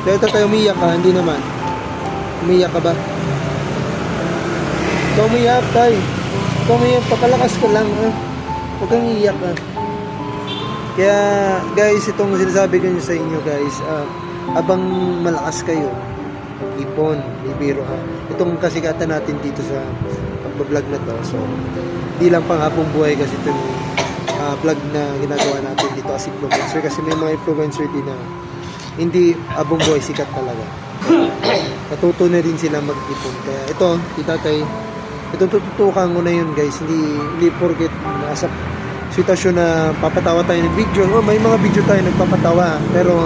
Kaya tayo umiyak ka, hindi naman. Umiyak ka ba? Ikaw umiyak, tay. Ikaw umiyak, papalakas ka lang, ha? Huwag kang iiyak, ha? Kaya, guys, itong sinasabi ko sa inyo, guys, abang malakas kayo, ipon, bibiro, ha? Itong kasikatan natin dito sa pag-vlog na to, so, di lang pang hapong buhay kasi itong vlog na ginagawa natin dito as influencer, kasi may mga influencer din na hindi abong buhay sikat talaga. Natuto na rin sila mag-ipon. Kaya ito, Tatay, itong tututukan ko na yun, guys. Hindi forget nasa sitwasyon na papatawa tayo ng video. May mga video tayo nagpapatawa, pero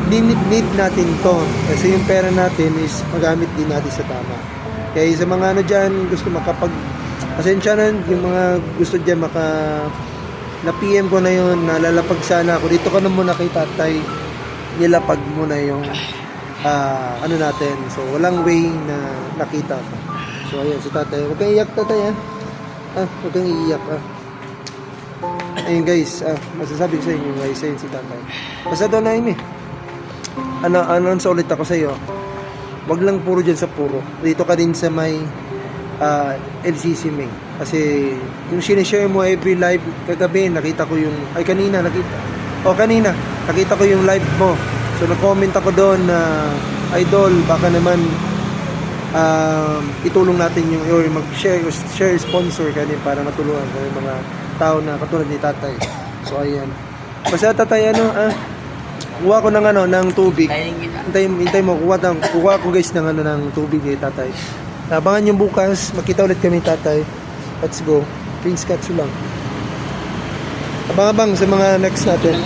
need natin to kasi yung pera natin is magamit din natin sa tama. Kaya sa mga ano dyan, gusto pasensyanan, yung mga gusto dyan na PM ko na yun, nalalapag sana ako. Dito ka na muna kay Tatay, nilapag mo na yung ano natin. So walang way na nakita ko. So ayan si Tatay, huwag kang iyak, Tatay, ha. Huwag kang iiyak, ha. Ayun, guys, masasabi ko sa inyo, guys, ayun si Tatay. Basta doon na yun, ano sa ulit ako sa iyo, wag lang puro dyan sa puro. Dito ka din sa may LCC May, kasi yung sinishare mo every live, kagabi nakita ko yung kanina nakita ko yung live mo. So nag-comment ako doon na idol, baka naman itulong natin yung or mag-share sponsor kanin para matulungan ko yung mga tao na katulad ni Tatay. So ayan, basta Tatay, kuha ko ng tubig. Hintay mo, kuha ko guys ng tubig ni Tatay. Abangan nyo bukas, makita ulit kami, Tatay. Let's go. Prince Katsu lang. Abang-abang sa mga next natin.